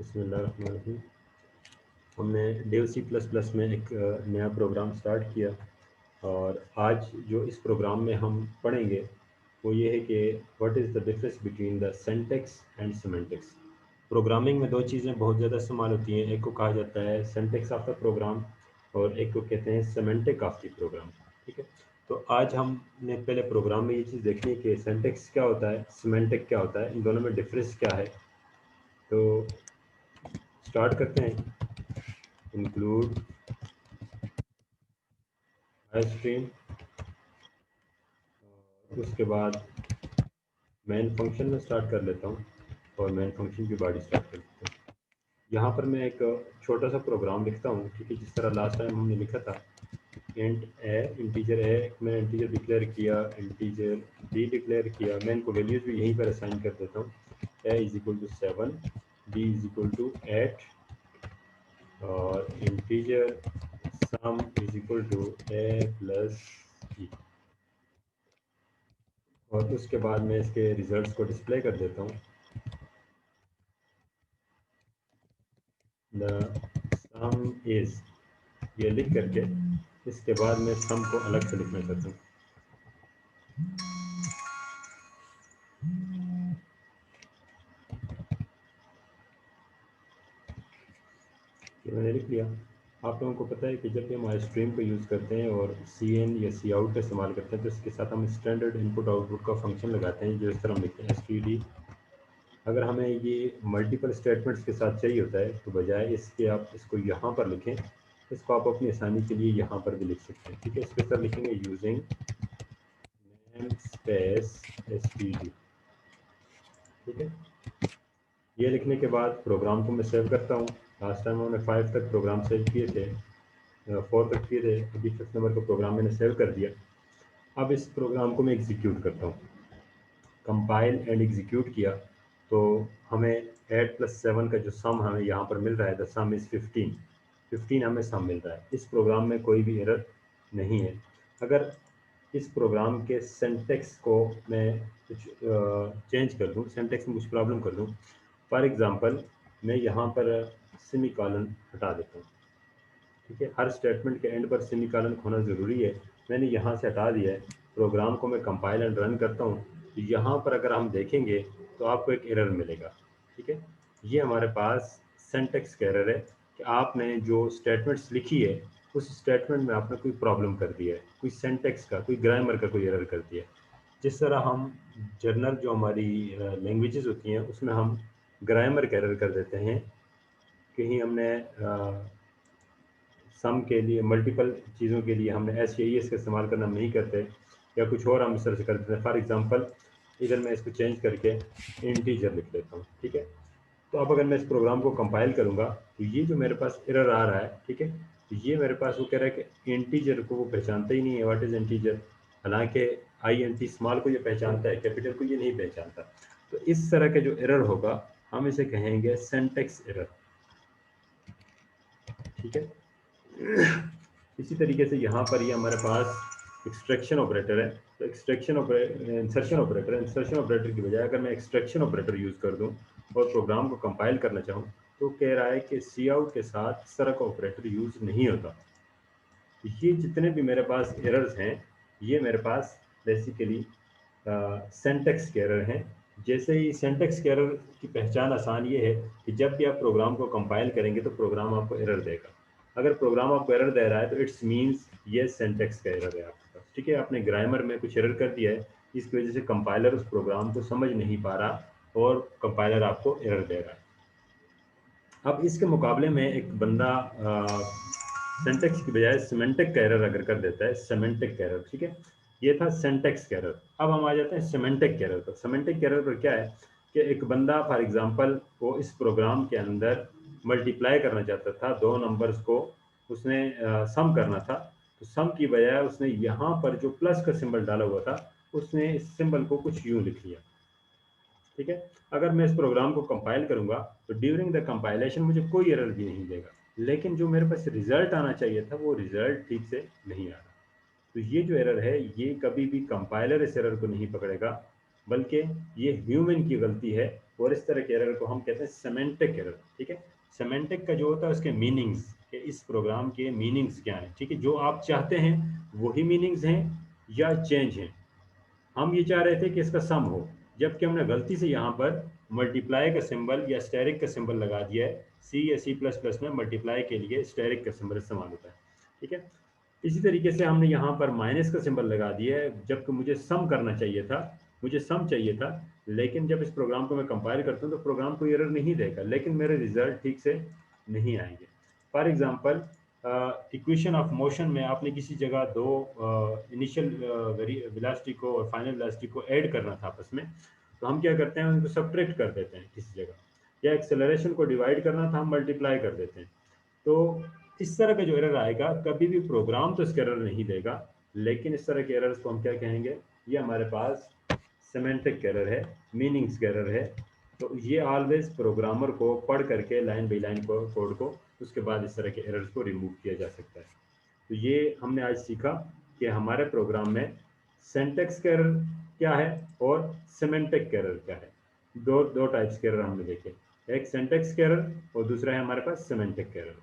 बिस्मिल्लाहिर्रहमानिर्रहीम। हमने Dev C plus plus में एक नया प्रोग्राम स्टार्ट किया और आज जो इस प्रोग्राम में हम पढ़ेंगे वो ये है कि what is the difference between the syntax and semantics. Programming में दो चीज़ें बहुत ज़्यादा इस्तेमाल होती हैं, एक को कहा जाता है सिंटैक्स ऑफ द प्रोग्राम और एक को कहते हैं सिमेंटिक ऑफ द प्रोग्राम। ठीक है, तो आज हमने पहले प्रोग्राम में ये चीज़ देखनी है कि सिंटैक्स क्या होता है, सिमेंटिक क्या होता है, इन दोनों में डिफरेंस क्या है। तो स्टार्ट करते हैं। इंक्लूड हाई स्ट्रीम, उसके बाद मेन फंक्शन में स्टार्ट कर लेता हूँ और मेन फंक्शन की बॉडी स्टार्ट कर लेता हूँ। यहाँ पर मैं एक छोटा सा प्रोग्राम लिखता हूँ, ठीक है, जिस तरह लास्ट टाइम हमने लिखा था। इंट ए, इंटीजर ए मैंने इंटीजर डिक्लेयर किया, इंटीजर बी डिक्लेयर किया, मैं इनको वैल्यूज भी यहीं पर असाइन कर देता हूँ। A is equal to 7, B is equal to 8 और integer sum is equal to A plus B. और उसके बाद मैं इसके रिजल्ट्स को डिस्प्ले कर देता हूँ। द सम इज, ये लिख करके इसके बाद मैं सम को अलग से लिखना चाहता हूँ। ये मैंने लिख लिया। आप लोगों को पता है कि जब भी हम स्ट्रीम को यूज़ करते हैं और सी एन या सी आउट का इस्तेमाल करते हैं तो इसके साथ हम स्टैंडर्ड इनपुट आउटपुट का फंक्शन लगाते हैं, जो इस तरह हम लिखते हैं std। अगर हमें ये मल्टीपल स्टेटमेंट्स के साथ चाहिए होता है तो बजाय इसके आप इसको यहाँ पर लिखें, इसको आप अपनी आसानी के लिए यहाँ पर भी लिख सकते हैं। ठीक है, इसके साथ लिखेंगे यूजिंग नेम स्पेस std। ठीक है, ये लिखने के बाद प्रोग्राम को मैं सेव करता हूँ। लास्ट टाइम हमने 5 तक प्रोग्राम सेव किए थे, 4 तक किए थे, अभी 5th नंबर का प्रोग्राम मैंने सेव कर दिया। अब इस प्रोग्राम को मैं एग्जीक्यूट करता हूँ। कंपाइल एंड एग्जीक्यूट किया तो हमें 8 + 7 का जो सम हमें यहाँ पर मिल रहा है, द सम इज़ 15 हमें सम मिल रहा है। इस प्रोग्राम में कोई भी एरर नहीं है। अगर इस प्रोग्राम के सिंटैक्स को मैं कुछ चेंज कर दूँ, सिंटैक्स में कुछ प्रॉब्लम कर दूँ, फॉर एग्जांपल मैं यहाँ पर सेमीकोलन हटा देता हूँ। ठीक है, हर स्टेटमेंट के एंड पर सेमीकोलन होना ज़रूरी है। मैंने यहाँ से हटा दिया है। प्रोग्राम को मैं कंपाइल एंड रन करता हूँ तो यहाँ पर अगर हम देखेंगे तो आपको एक एरर मिलेगा। ठीक है, ये हमारे पास सिंटैक्स का एरर है कि आपने जो स्टेटमेंट्स लिखी है उस स्टेटमेंट में आपने कोई प्रॉब्लम कर दिया है, कोई सिंटैक्स का, कोई ग्रामर का कोई एरर कर दिया है। जिस तरह हम जनरल जो हमारी लैंग्वेजेस होती हैं उसमें हम ग्रामर का एरर कर देते हैं, कहीं हमने सम के लिए मल्टीपल चीज़ों के लिए हमने एस या एस का इस्तेमाल करना नहीं करते, या कुछ और हम इस तरह से कर देते हैं। फॉर एग्जांपल इधर मैं इसको चेंज करके इंटीजर लिख लेता हूँ। ठीक है, तो अब अगर मैं इस प्रोग्राम को कंपाइल करूँगा तो ये जो मेरे पास एरर आ रहा है, ठीक है, तो ये मेरे पास वो कह रहा है कि इंटीजर को वो पहचानता ही नहीं है, व्हाट इज़ इंटीजर। हालांकि आई एन टी स्मॉल को ये पहचानता है, कैपिटल को ये नहीं पहचानता। तो इस तरह का जो एरर होगा हम इसे कहेंगे सिंटैक्स एरर। ठीक है, इसी तरीके से यहाँ पर ये हमारे पास एक्सट्रैक्शन ऑपरेटर है। तो इंसर्शन ऑपरेटर की बजाय अगर मैं एक्सट्रैक्शन ऑपरेटर यूज़ कर दूँ और प्रोग्राम को कंपाइल करना चाहूँ तो कह रहा है कि सी आउट के साथ इस तरह का ऑपरेटर यूज़ नहीं होता। ये जितने भी मेरे पास एरर्स हैं ये मेरे पास बेसिकली सिंटैक्स के एरर हैं। जैसे ही सिंटैक्स के एरर की पहचान आसान ये है कि जब भी आप प्रोग्राम को कंपाइल करेंगे तो प्रोग्राम आपको एरर देगा। अगर प्रोग्राम आपको एरर दे रहा है तो इट्स मीन्स ये सिंटैक्स का एरर है आपके पास। ठीक है, आपने ग्रामर में कुछ एरर कर दिया है, इसकी वजह से कंपाइलर उस प्रोग्राम को समझ नहीं पा रहा और कंपाइलर आपको एरर दे रहा है। अब इसके मुकाबले में एक बंदा सिंटैक्स की बजाय सिमेंटिक का एरर अगर कर देता है, सिमेंटिक का एरर। ठीक है, ये था सिंटैक्स का एरर। अब हम आ जाते हैं सिमेंटिक का एरर पर। सिमेंटिक का एरर पर क्या है कि एक बंदा फॉर एग्जांपल वो इस प्रोग्राम के अंदर मल्टीप्लाई करना चाहता था, दो नंबर्स को उसने सम करना था, तो सम की बजाय उसने यहाँ पर जो प्लस का सिंबल डाला हुआ था उसने इस सिंबल को कुछ यूं लिख लिया। ठीक है, अगर मैं इस प्रोग्राम को कंपाइल करूंगा तो ड्यूरिंग द कंपाइलेशन मुझे कोई एरर भी नहीं देगा, लेकिन जो मेरे पास रिजल्ट आना चाहिए था वो रिजल्ट ठीक से नहीं आ रहा। तो ये जो एरर है ये कभी भी कंपाइलर इस एरर को नहीं पकड़ेगा, बल्कि ये ह्यूमन की गलती है। और इस तरह के एरर को हम कहते हैं सेमेंटिक एरर। ठीक है, सेमेंटिक का जो होता है उसके मीनिंग्स, कि इस प्रोग्राम के मीनिंग्स क्या हैं। ठीक है, जो आप चाहते हैं वही मीनिंग्स हैं या चेंज हैं। हम ये चाह रहे थे कि इसका सम हो, जबकि हमने गलती से यहाँ पर मल्टीप्लाई का सिंबल या स्टेरिक का सिंबल लगा दिया है। सी या सी प्लस प्लस में मल्टीप्लाई के लिए स्टेरिक का सिंबल इस्तेमाल होता है। ठीक है, इसी तरीके से हमने यहाँ पर माइनस का सिंबल लगा दिया है, जबकि मुझे सम करना चाहिए था, मुझे सम चाहिए था। लेकिन जब इस प्रोग्राम को मैं कंपाइल करता हूँ तो प्रोग्राम को एरर नहीं देगा, लेकिन मेरे रिजल्ट ठीक से नहीं आएंगे। For example, equation of motion में आपने किसी जगह दो इनिशियल वेलोसिटी को और फाइनल वेलोसिटी को ऐड करना था आपस में, तो हम क्या करते हैं, उनको सब्ट्रैक्ट कर देते हैं किसी जगह। या एक्सेलरेशन को डिवाइड करना था, हम मल्टीप्लाई कर देते हैं। तो इस तरह का जो एरर आएगा, कभी भी प्रोग्राम तो इसका एरर नहीं देगा, लेकिन इस तरह के एरर्स को हम क्या कहेंगे, ये हमारे पास सेमेंटिक एरर है, मीनिंग्स एरर है। तो ये ऑलवेज प्रोग्रामर को पढ़ करके लाइन बाई लाइन को कोड को, उसके बाद इस तरह के एरर्स को रिमूव किया जा सकता है। तो ये हमने आज सीखा कि हमारे प्रोग्राम में सिंटैक्स का एरर क्या है और सिमेंटिक का एरर क्या है। दो दो टाइप्स के एरर हमने देखे, एक सिंटैक्स का एरर और दूसरा है हमारे पास सिमेंटिक का एरर।